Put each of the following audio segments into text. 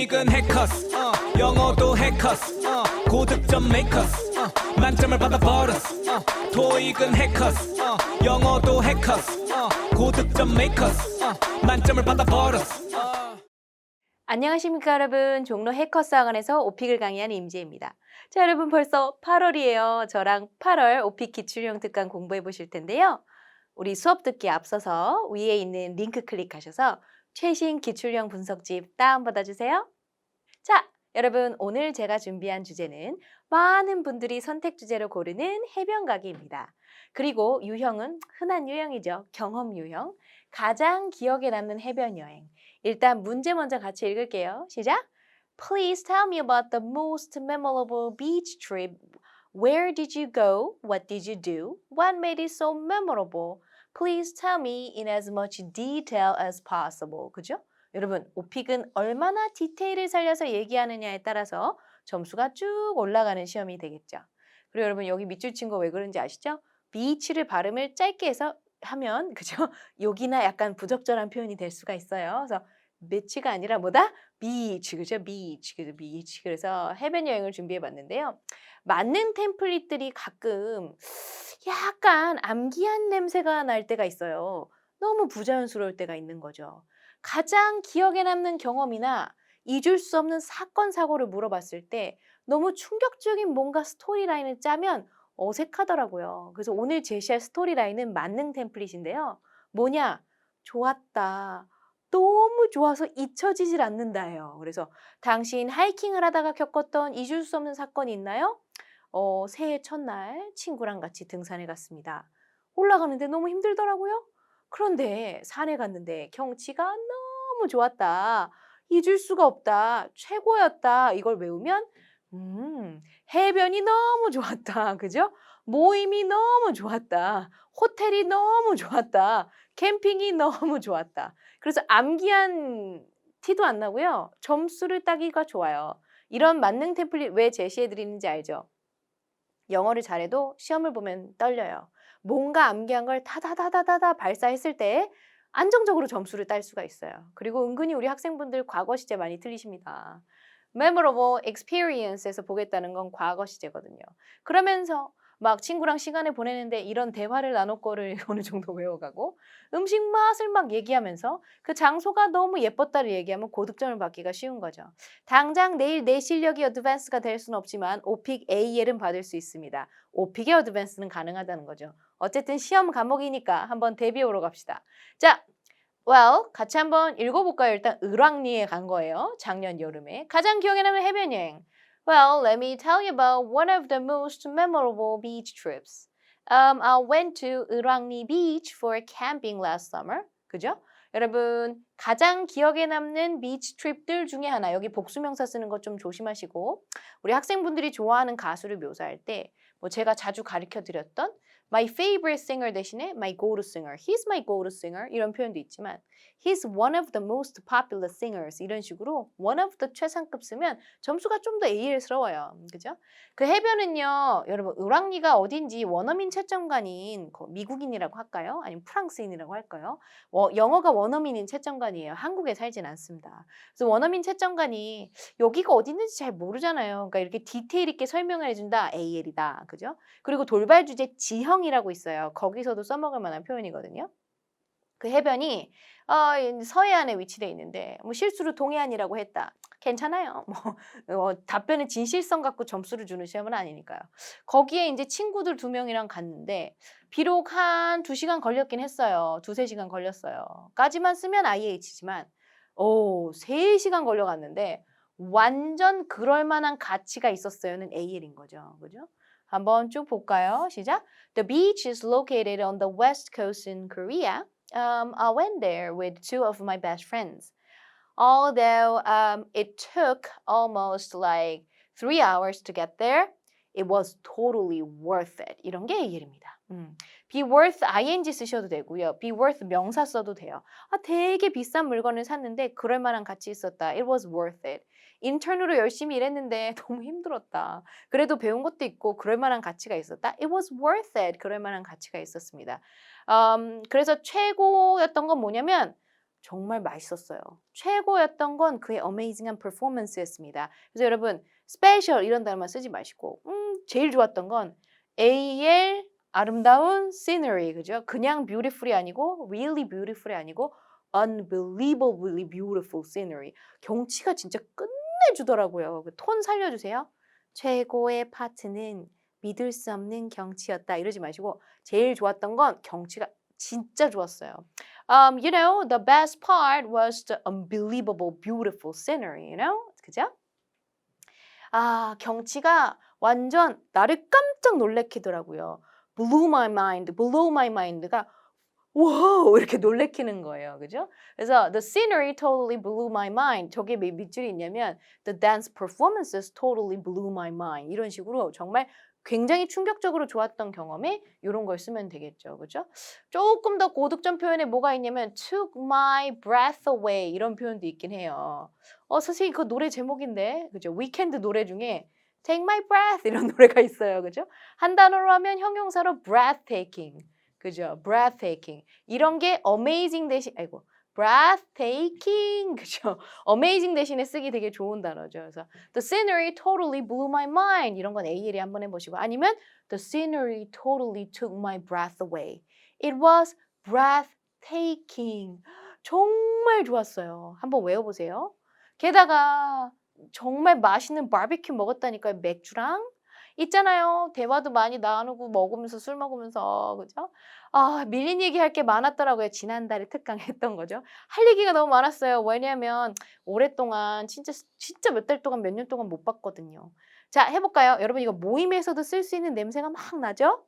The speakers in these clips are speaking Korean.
토익은 해커스 영어도 해커스 고득점 메이커스 만점을 받아버렸어 토익은 해커스 영어도 해커스 고득점 메이커스 만점을 받아버렸어 안녕하십니까 여러분. 종로 해커스 학원에서 오픽을 강의하는 임지혜입니다. 자, 여러분 벌써 8월이에요. 저랑 8월 오픽 기출형 특강 공부해 보실 텐데요. 우리 수업 듣기 앞서서 위에 있는 링크 클릭하셔서 최신 기출형 분석집 다운받아 주세요. 자, 여러분 오늘 제가 준비한 주제는 많은 분들이 선택 주제로 고르는 해변 가기입니다. 그리고 유형은 흔한 유형이죠. 경험 유형. 가장 기억에 남는 해변 여행. 일단 문제 먼저 같이 읽을게요. 시작! Please tell me about the most memorable beach trip. Where did you go? What did you do? What made it so memorable? Please tell me in as much detail as possible. 그죠? 여러분, 오픽은 얼마나 디테일을 살려서 얘기하느냐에 따라서 점수가 쭉 올라가는 시험이 되겠죠. 그리고 여러분 여기 밑줄 친 거 왜 그런지 아시죠? 비치를 발음을 짧게 해서 하면 그죠? 여기나 약간 부적절한 표현이 될 수가 있어요. 그래서 beach가 아니라 뭐다? beach, 그죠? beach, 그죠? beach. 그래서 해변 여행을 준비해 봤는데요. 맞는 템플릿들이 가끔 약간 암기한 냄새가 날 때가 있어요. 너무 부자연스러울 때가 있는 거죠. 가장 기억에 남는 경험이나 잊을 수 없는 사건, 사고를 물어봤을 때 너무 충격적인 뭔가 스토리라인을 짜면 어색하더라고요. 그래서 오늘 제시할 스토리라인은 만능 템플릿인데요. 뭐냐? 좋았다. 너무 좋아서 잊혀지질 않는다예요. 그래서 당신 하이킹을 하다가 겪었던 잊을 수 없는 사건이 있나요? 새해 첫날 친구랑 같이 등산에 갔습니다. 올라가는데 너무 힘들더라고요. 그런데 산에 갔는데 경치가 너무 좋았다. 잊을 수가 없다. 최고였다. 이걸 외우면 해변이 너무 좋았다. 그죠? 모임이 너무 좋았다. 호텔이 너무 좋았다. 캠핑이 너무 좋았다. 그래서 암기한 티도 안 나고요. 점수를 따기가 좋아요. 이런 만능 템플릿 왜 제시해 드리는지 알죠? 영어를 잘해도 시험을 보면 떨려요. 뭔가 암기한 걸 다다다다다다 발사했을 때 안정적으로 점수를 딸 수가 있어요. 그리고 은근히 우리 학생분들 과거 시제 많이 틀리십니다. memorable experience에서 보겠다는 건 과거 시제거든요. 그러면서 막 친구랑 시간을 보내는데 이런 대화를 나눌 거를 어느 정도 외워가고 음식 맛을 막 얘기하면서 그 장소가 너무 예뻤다를 얘기하면 고득점을 받기가 쉬운 거죠. 당장 내일 내 실력이 어드밴스가 될 수는 없지만 오픽 AL은 받을 수 있습니다. 오픽의 어드밴스는 가능하다는 거죠. 어쨌든 시험 과목이니까 한번 대비해보러 갑시다. 자, 같이 한번 읽어볼까요? 일단 을왕리에 간 거예요. 작년 여름에. 가장 기억에 남는 해변 여행. Well, let me tell you about one of the most memorable beach trips. I went to 을왕리 Beach for camping last summer. 그죠? 여러분, 가장 기억에 남는 비치 트립들 중에 하나. 여기 복수명사 쓰는 거 좀 조심하시고 우리 학생분들이 좋아하는 가수를 묘사할 때 뭐 제가 자주 가르쳐 드렸던 my favorite singer 대신에 my go-to singer, he's my go-to singer 이런 표현도 있지만 he's one of the most popular singers 이런 식으로 one of the 최상급 쓰면 점수가 좀 더 AL스러워요. 그죠? 그 해변은요, 여러분 을왕리가 어딘지 원어민 채점관인 미국인이라고 할까요? 아니면 프랑스인이라고 할까요? 영어가 원어민인 채점관이에요. 한국에 살진 않습니다. 그래서 원어민 채점관이 여기가 어디 있는지 잘 모르잖아요. 그러니까 이렇게 디테일 있게 설명을 해준다. AL이다. 그죠? 그리고 돌발 주제 지형이라고 있어요. 거기서도 써먹을 만한 표현이거든요. 그 해변이 서해안에 위치돼 있는데 뭐 실수로 동해안이라고 했다. 괜찮아요. 답변의 진실성 갖고 점수를 주는 시험은 아니니까요. 거기에 이제 친구들 2명이랑 갔는데 비록 한 2시간 걸렸긴 했어요. 2~3시간 걸렸어요. 까지만 쓰면 IH지만 3시간 걸려갔는데 완전 그럴 만한 가치가 있었어요는 AL인 거죠. 그죠? 한번 쭉 볼까요? 시작. The beach is located on the west coast in Korea. I went there with 2 of my best friends. Although it took almost like 3 hours to get there, it was totally worth it. 이런 게 AL입니다. be worth ing 쓰셔도 되고요. be worth 명사 써도 돼요. 되게 비싼 물건을 샀는데 그럴 만한 가치 있었다. It was worth it. 인턴으로 열심히 일했는데 너무 힘들었다. 그래도 배운 것도 있고 그럴 만한 가치가 있었다. It was worth it. 그럴 만한 가치가 있었습니다. 그래서 최고였던 건 뭐냐면 정말 맛있었어요. 최고였던 건 그의 어메이징한 퍼포먼스였습니다. 그래서 여러분 스페셜 이런 단어만 쓰지 마시고 제일 좋았던 건 AL 아름다운 scenery 그죠? 그냥 beautiful이 아니고 really beautiful이 아니고 unbelievably beautiful scenery. 경치가 진짜 끝내주더라고요. 그 톤 살려주세요. 최고의 파트는 믿을 수 없는 경치였다 이러지 마시고 제일 좋았던 건 경치가 진짜 좋았어요. You know, the best part was the unbelievable beautiful scenery, you know? 그죠? 아, 경치가 완전 나를 깜짝 놀래키더라고요. blew my mind, blow my mind가 와우 이렇게 놀래키는 거예요. 그죠? 그래서 the scenery totally blew my mind. 저게 밑줄이 있냐면 the dance performances totally blew my mind. 이런 식으로 정말 굉장히 충격적으로 좋았던 경험에 이런 걸 쓰면 되겠죠. 그죠? 조금 더 고득점 표현에 뭐가 있냐면 took my breath away 이런 표현도 있긴 해요. 선생님 그 노래 제목인데 그죠? 위켄드 노래 중에 take my breath 이런 노래가 있어요. 그죠? 한 단어로 하면 형용사로 breathtaking. 그죠? breathtaking. 이런 게 amazing 대신 아이고 breathtaking 그죠? amazing 대신에 쓰기 되게 좋은 단어죠. 그래서 the scenery totally blew my mind 이런 건 AL에 한번 해보시고 아니면 the scenery totally took my breath away. It was breathtaking. 정말 좋았어요. 한번 외워보세요. 게다가 정말 맛있는 바비큐 먹었다니까요. 맥주랑 있잖아요. 대화도 많이 나누고 먹으면서 술 먹으면서 그죠? 아 밀린 얘기할 게 많았더라고요. 지난달에 특강했던 거죠. 할 얘기가 너무 많았어요. 왜냐하면 오랫동안 진짜 몇 달 동안 몇 년 동안 못 봤거든요. 자 해볼까요? 여러분 이거 모임에서도 쓸 수 있는 냄새가 막 나죠?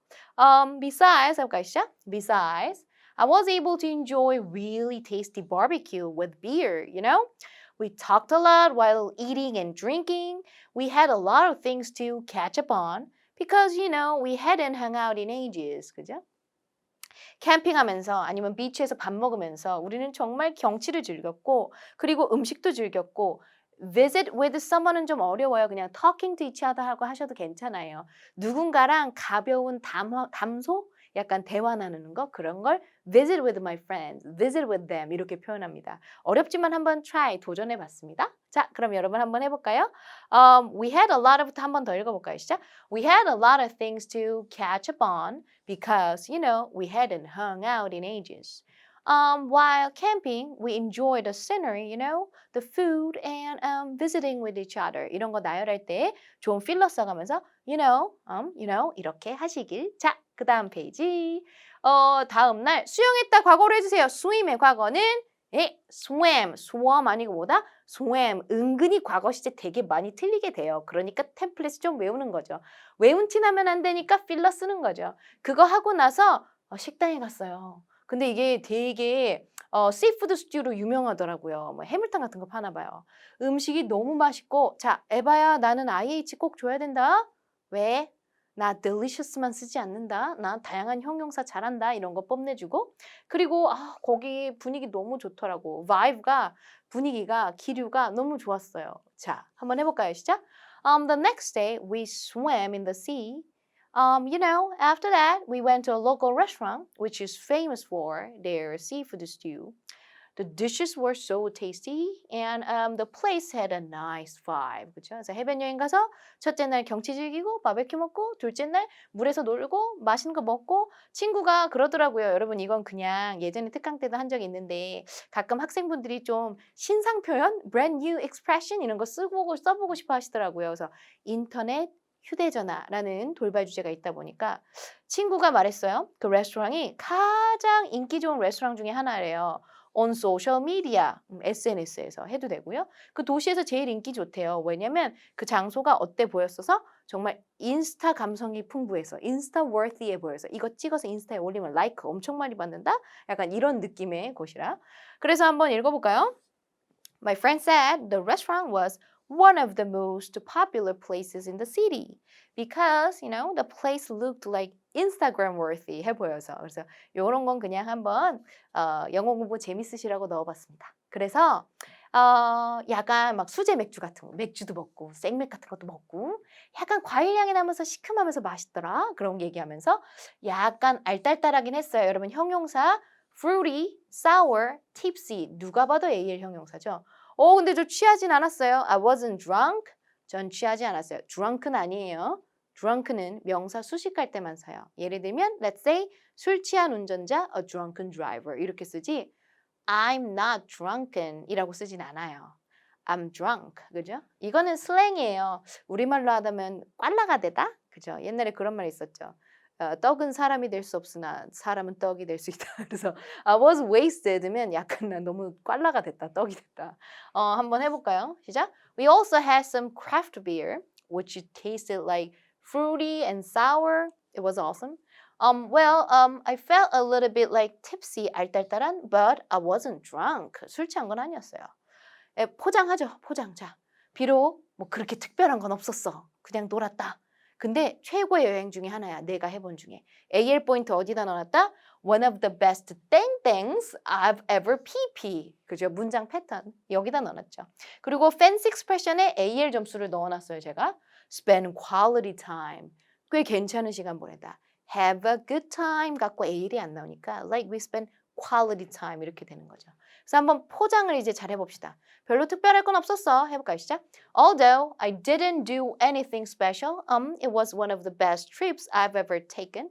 Besides 해볼까요? 시작. Besides, I was able to enjoy really tasty barbecue with beer, you know? We talked a lot while eating and drinking. We had a lot of things to catch up on because, you know, we hadn't hung out in ages. 그죠? 캠핑하면서 아니면 비치에서 밥 먹으면서 우리는 정말 경치를 즐겼고 그리고 음식도 즐겼고 visit with someone은 좀 어려워요. 그냥 talking to each other 하고 하셔도 괜찮아요. 누군가랑 가벼운 담소? 약간 대화 나누는 거 그런 걸 visit with my friends, visit with them 이렇게 표현합니다. 어렵지만 한번 try 도전해 봤습니다. 자, 그럼 여러분 한번 해볼까요? We had a lot of 한 번 더 읽어볼까요? 시작. We had a lot of things to catch up on because, you know, we hadn't hung out in ages. While camping, we enjoyed the scenery, you know, the food and visiting with each other. 이런 거 나열할 때 좋은 필러 써가면서 you know 이렇게 하시길. 자, 그 다음 페이지. 다음 날 수영했다 과거로 해주세요. swim의 과거는 swam 아니고 뭐다? swam. 은근히 과거 시제 되게 많이 틀리게 돼요. 그러니까 템플릿을 좀 외우는 거죠. 외운 티 나면 안 되니까 필러 쓰는 거죠. 그거 하고 나서 식당에 갔어요. 근데 이게 되게 씨푸드 스튜로 유명하더라고요. 뭐 해물탕 같은 거 파나 봐요. 음식이 너무 맛있고 자, 에바야 나는 IH 꼭 줘야 된다. 왜? 나 delicious만 쓰지 않는다. 나 다양한 형용사 잘한다. 이런 거 뽐내주고 그리고 거기 분위기 너무 좋더라고. 분위기가 기류가 너무 좋았어요. 자, 한번 해볼까요? 시작. The next day we swam in the sea. You know, after that, we went to a local restaurant, which is famous for their seafood stew. The dishes were so tasty, and the place had a nice vibe. 그렇죠? 그래서 해변 여행 가서 첫째 날 경치 즐기고 바베큐 먹고 둘째 날 물에서 놀고 맛있는 거 먹고 친구가 그러더라고요. 여러분 이건 그냥 예전에 특강 때도 한 적이 있는데 가끔 학생분들이 좀 신상 표현, brand new expression 이런 거 써보고 싶어 하시더라고요. 그래서 인터넷 휴대전화라는 돌발 주제가 있다 보니까 친구가 말했어요. 그 레스토랑이 가장 인기 좋은 레스토랑 중에 하나래요. on social media, SNS에서 해도 되고요. 그 도시에서 제일 인기 좋대요. 왜냐면 그 장소가 어때 보였어서 정말 인스타 감성이 풍부해서 인스타 worthy해 보여서 이거 찍어서 인스타에 올리면 라이크 엄청 많이 받는다? 약간 이런 느낌의 곳이라. 그래서 한번 읽어볼까요? My friend said the restaurant was one of the most popular places in the city because, you know, the place looked like Instagram worthy 해 보여서 그래서 이런 건 그냥 한번 영어 공부 재밌으시라고 넣어봤습니다. 그래서 약간 막 수제 맥주 같은 거, 맥주도 먹고 생맥 같은 것도 먹고 약간 과일 향이 나면서 시큼하면서 맛있더라 그런 얘기하면서 약간 알딸딸하긴 했어요. 여러분 형용사 fruity, sour, tipsy. 누가 봐도 AL 형용사죠. 근데 저 취하진 않았어요. I wasn't drunk. 전 취하지 않았어요. drunk는 아니에요. drunk는 명사 수식할 때만 써요. 예를 들면 let's say 술 취한 운전자, a drunken driver 이렇게 쓰지 I'm not drunken 이라고 쓰진 않아요. I'm drunk. 그죠? 이거는 슬랭이에요. 우리말로 하다면 꽐라가 되다? 그죠? 옛날에 그런 말 있었죠. 떡은 사람이 될 수 없으나 사람은 떡이 될 수 있다. 그래서 I was wasted면 약간 나 너무 꽐라가 됐다. 떡이 됐다. 한번 해볼까요? 시작. We also had some craft beer, which tasted like fruity and sour. It was awesome. I felt a little bit like tipsy, 알딸딸한, but I wasn't drunk. 술 취한 건 아니었어요. 포장하죠, 포장. 자, 비록 뭐 그렇게 특별한 건 없었어. 그냥 놀았다. 근데 최고의 여행 중에 하나야. 내가 해본 중에. AL 포인트 어디다 넣어놨다? One of the best things I've ever PP. 그죠? 문장 패턴. 여기다 넣어놨죠. 그리고 fancy expression에 AL 점수를 넣어놨어요, 제가. Spend quality time. 꽤 괜찮은 시간 보내다. Have a good time 갖고 AL이 안 나오니까 like we spend quality time 이렇게 되는 거죠. 그래서 한번 포장을 이제 잘 해봅시다. 별로 특별할 건 없었어. 해볼까요? 시작. Although I didn't do anything special, it was one of the best trips I've ever taken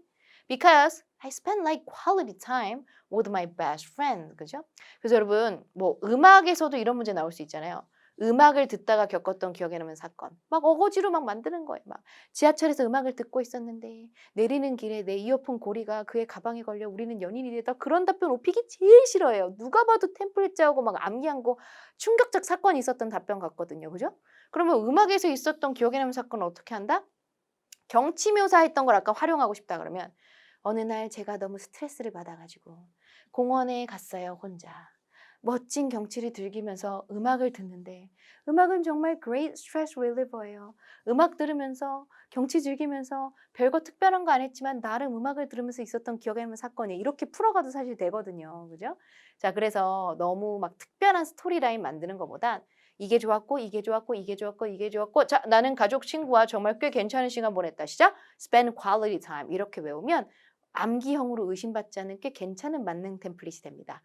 because I spent like quality time with my best friend. 그죠? 그래서 여러분, 뭐 음악에서도 이런 문제 나올 수 있잖아요. 음악을 듣다가 겪었던 기억에 남는 사건. 막 어거지로 막 만드는 거예요. 막 지하철에서 음악을 듣고 있었는데 내리는 길에 내 이어폰 고리가 그의 가방에 걸려 우리는 연인이 되다. 그런 답변 오피기 제일 싫어해요. 누가 봐도 템플릿 짜고 막 암기한 거 충격적 사건이 있었던 답변 같거든요. 그죠? 그러면 음악에서 있었던 기억에 남는 사건을 어떻게 한다? 경치 묘사했던 걸 아까 활용하고 싶다 그러면 어느 날 제가 너무 스트레스를 받아가지고 공원에 갔어요. 혼자. 멋진 경치를 즐기면서 음악을 듣는데 음악은 정말 great stress reliever예요. 음악 들으면서 경치 즐기면서 별거 특별한 거 안 했지만 나름 음악을 들으면서 있었던 기억에 남는 사건이 이렇게 풀어가도 사실 되거든요. 그죠? 자, 그래서 너무 막 특별한 스토리라인 만드는 것보단 이게 좋았고 이게 좋았고 이게 좋았고 이게 좋았고 자, 나는 가족 친구와 정말 꽤 괜찮은 시간 보냈다. 시작. spend quality time 이렇게 외우면 암기형으로 의심받지 않은 꽤 괜찮은 만능 템플릿이 됩니다.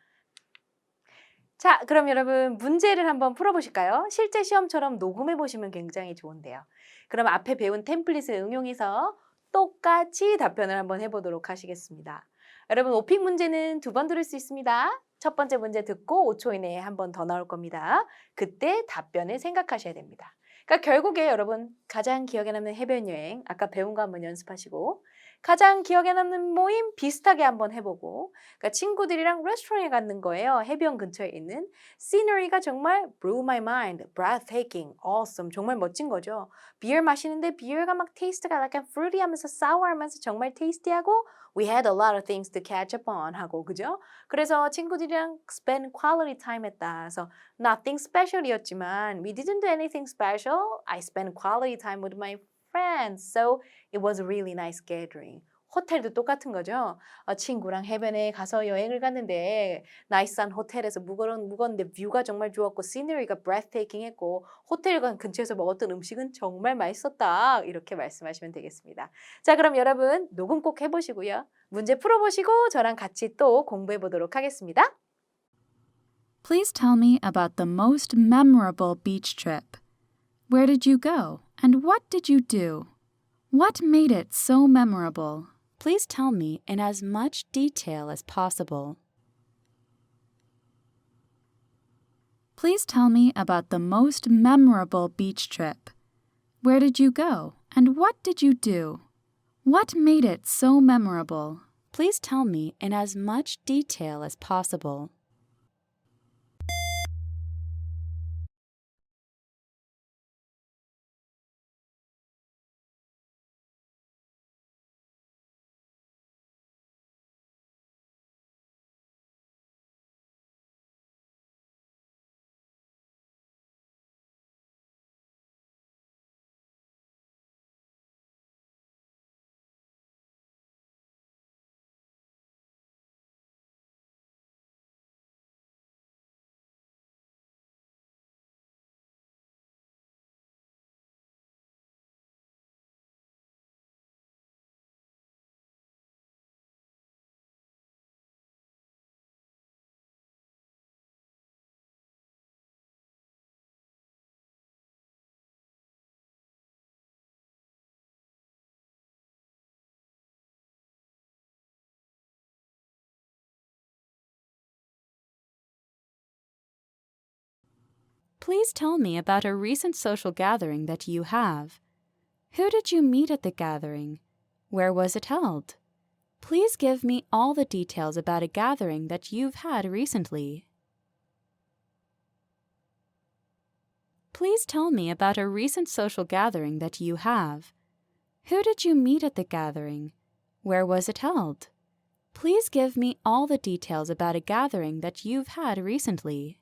자, 그럼 여러분 문제를 한번 풀어보실까요? 실제 시험처럼 녹음해보시면 굉장히 좋은데요. 그럼 앞에 배운 템플릿을 응용해서 똑같이 답변을 한번 해보도록 하시겠습니다. 여러분 오픽 문제는 2번 들을 수 있습니다. 첫 번째 문제 듣고 5초 이내에 한 번 더 나올 겁니다. 그때 답변을 생각하셔야 됩니다. 그러니까 결국에 여러분 가장 기억에 남는 해변 여행 아까 배운 거 한번 연습하시고 가장 기억에 남는 모임 비슷하게 한번 해보고 그러니까 친구들이랑 레스토랑에 가는 거예요. 해변 근처에 있는 시너리가 정말 blew my mind, breathtaking, awesome 정말 멋진 거죠. 비어 마시는데 비어가 막 테이스트가 약간 fruity 하면서 sour 하면서 정말 테이스티하고 we had a lot of things to catch up on 하고 그죠? 그래서 친구들이랑 spend quality time 했다. 그래서 nothing special이었지만 we didn't do anything special. I spent quality time with my friends. So it was a really nice gathering. 호텔도 똑같은 거죠. 친구랑 해변에 가서 여행을 갔는데 나이스한 호텔에서 묵었는데 뷰가 정말 좋았고 시너리가 breathtaking했고 호텔 근처에서 먹었던 음식은 정말 맛있었다. 이렇게 말씀하시면 되겠습니다. 자, 그럼 여러분 녹음 꼭 해보시고요. 문제 풀어보시고 저랑 같이 또 공부해 보도록 하겠습니다. Please tell me about the most memorable beach trip. Where did you go, and what did you do? What made it so memorable? Please tell me in as much detail as possible. Please tell me about the most memorable beach trip. Where did you go, and what did you do? What made it so memorable? Please tell me in as much detail as possible. Please tell me about a recent social gathering that you have. Who did you meet at the gathering? Where was it held? Please give me all the details about a gathering that you've had recently. Please tell me about a recent social gathering that you have. Who did you meet at the gathering? Where was it held? Please give me all the details about a gathering that you've had recently.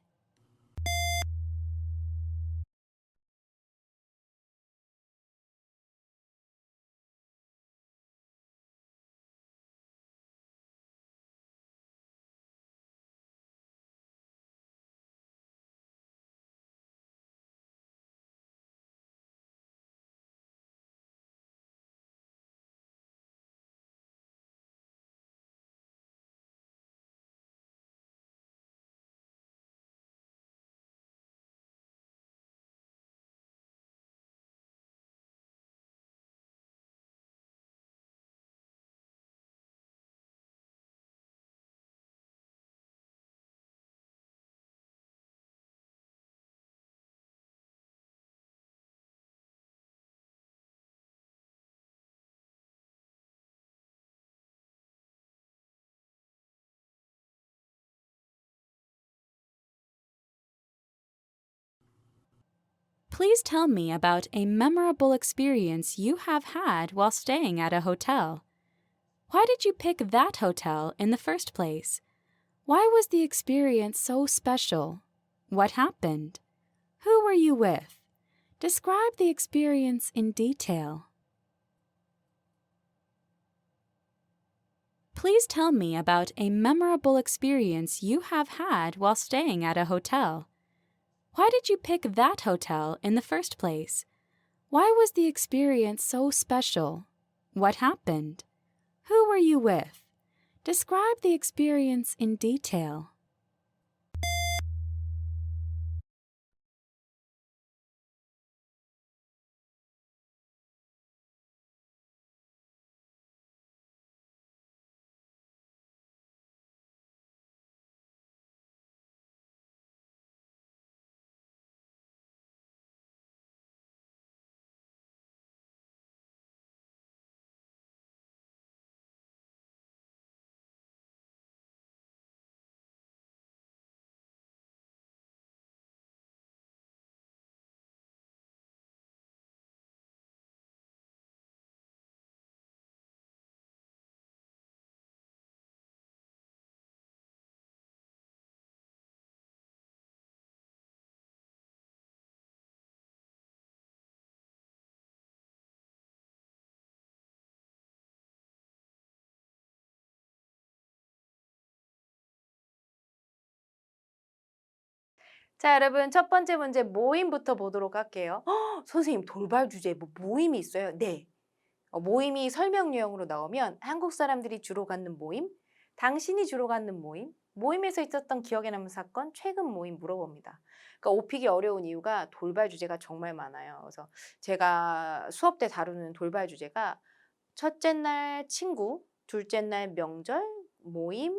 Please tell me about a memorable experience you have had while staying at a hotel. Why did you pick that hotel in the first place? Why was the experience so special? What happened? Who were you with? Describe the experience in detail. Please tell me about a memorable experience you have had while staying at a hotel. Why did you pick that hotel in the first place? Why was the experience so special? What happened? Who were you with? Describe the experience in detail. 자, 여러분 첫 번째 문제 모임부터 보도록 할게요. 선생님 돌발 주제에 뭐 모임이 있어요? 네. 모임이 설명 유형으로 나오면 한국 사람들이 주로 갖는 모임, 당신이 주로 갖는 모임, 모임에서 있었던 기억에 남는 사건, 최근 모임 물어봅니다. 그러니까 오픽이 어려운 이유가 돌발 주제가 정말 많아요. 그래서 제가 수업 때 다루는 돌발 주제가 첫째 날 친구, 둘째 날 명절, 모임,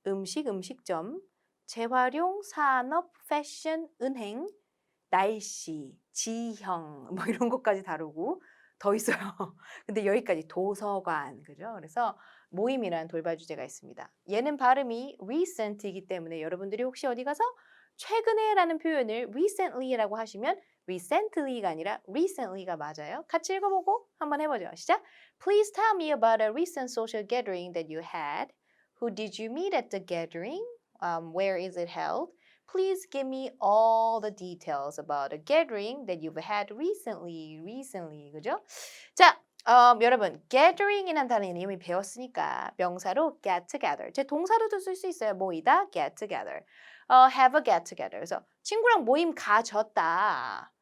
음식, 음식점, 재활용, 산업, 패션, 은행, 날씨, 지형 뭐 이런 것까지 다루고 더 있어요. 근데 여기까지 도서관 그죠? 그래서 모임이라는 돌발 주제가 있습니다. 얘는 발음이 recent이기 때문에 여러분들이 혹시 어디 가서 최근에라는 표현을 recently라고 하시면 recently가 아니라 recently가 맞아요. 같이 읽어보고 한번 해보죠. 시작. Please tell me about a recent social gathering that you had. Who did you meet at the gathering? Where is it held? Please give me all the details about a gathering that you've had recently. 그죠? 자, 여러분, gathering이라는 단어는 이미 배웠으니까 명사로 get together. 제 동사로도 쓸 수 있어요. 모이다, get together. have a get together. 그래서 친구랑 모임 가졌다.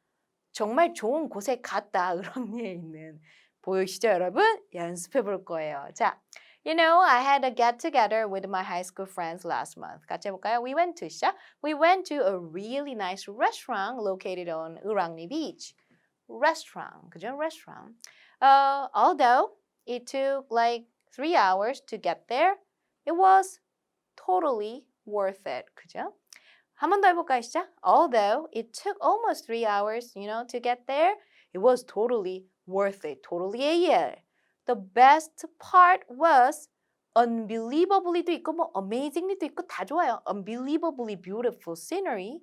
정말 좋은 곳에 갔다. 그런 의미에 있는 보이시죠, 여러분? 연습해 볼 거예요. 자, You know, I had a get together with my high school friends last month. 같이 해볼까요? We went to a really nice restaurant located on Urangni Beach. Restaurant, 그죠? Restaurant. Although it took like 3 hours to get there, it was totally worth it. 그죠? 한 번 더 해볼까요, 시작? Although it took almost 3 hours, to get there, it was totally worth it. totally의 The best part was unbelievably도 있고 뭐 amazingly도 있고 다 좋아요. unbelievably beautiful scenery.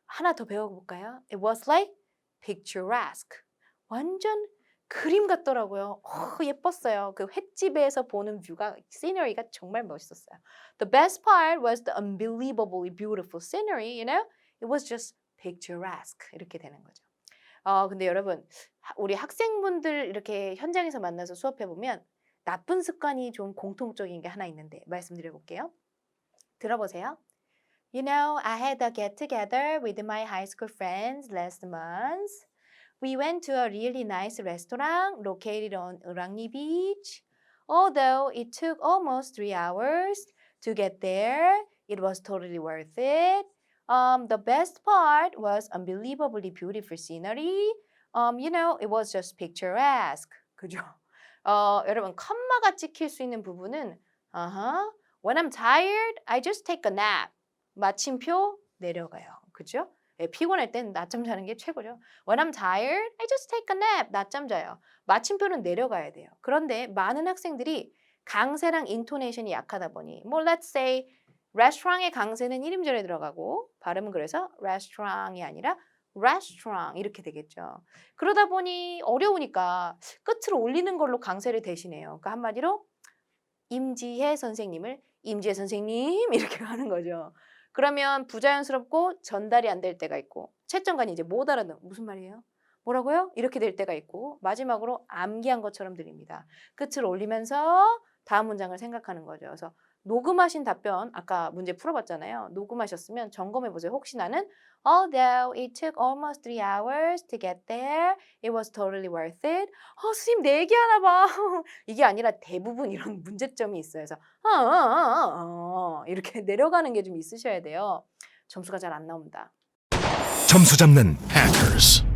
하나 더 배워볼까요? It was like picturesque. 완전 그림 같더라고요. 예뻤어요. 그 횟집에서 보는 뷰가 scenery가 정말 멋있었어요. The best part was the unbelievably beautiful scenery, It was just picturesque. 이렇게 되는 거죠. 근데 여러분, 우리 학생분들 이렇게 현장에서 만나서 수업해보면 나쁜 습관이 좀 공통적인 게 하나 있는데 말씀드려볼게요. 들어보세요. I had a get-together with my high school friends last month. We went to a really nice restaurant located on Urangni Beach. Although it took almost 3 hours to get there, it was totally worth it. The best part was unbelievably beautiful scenery. It was just picturesque. 그죠? 여러분, 컴마가 찍힐 수 있는 부분은 When I'm tired, I just take a nap. 마침표 내려가요. 그죠? 피곤할 땐 낮잠 자는 게 최고죠. When I'm tired, I just take a nap. 낮잠 자요. 마침표는 내려가야 돼요. 그런데 많은 학생들이 강세랑 인토네이션이 약하다 보니 let's say restaurant의 강세는 1음절에 들어가고 발음은 그래서 restaurant이 아니라 restaurant 이렇게 되겠죠. 그러다 보니 어려우니까 끝을 올리는 걸로 강세를 대신해요. 그러니까 한마디로 임지혜 선생님을 임지혜 선생님 이렇게 하는 거죠. 그러면 부자연스럽고 전달이 안 될 때가 있고 채점관이 이제 못 알아듣는 무슨 말이에요? 뭐라고요? 이렇게 될 때가 있고 마지막으로 암기한 것처럼 들립니다. 끝을 올리면서 다음 문장을 생각하는 거죠. 그래서 녹음하신 답변 아까 문제 풀어봤잖아요. 녹음하셨으면 점검해보세요. 혹시 나는 Although it took almost 3 hours to get there, it was totally worth it. 선생님 내 얘기하나 봐. 이게 아니라 대부분 이런 문제점이 있어요. 그래서 이렇게 내려가는 게 좀 있으셔야 돼요. 점수가 잘 안 나옵니다. 점수 잡는 hackers.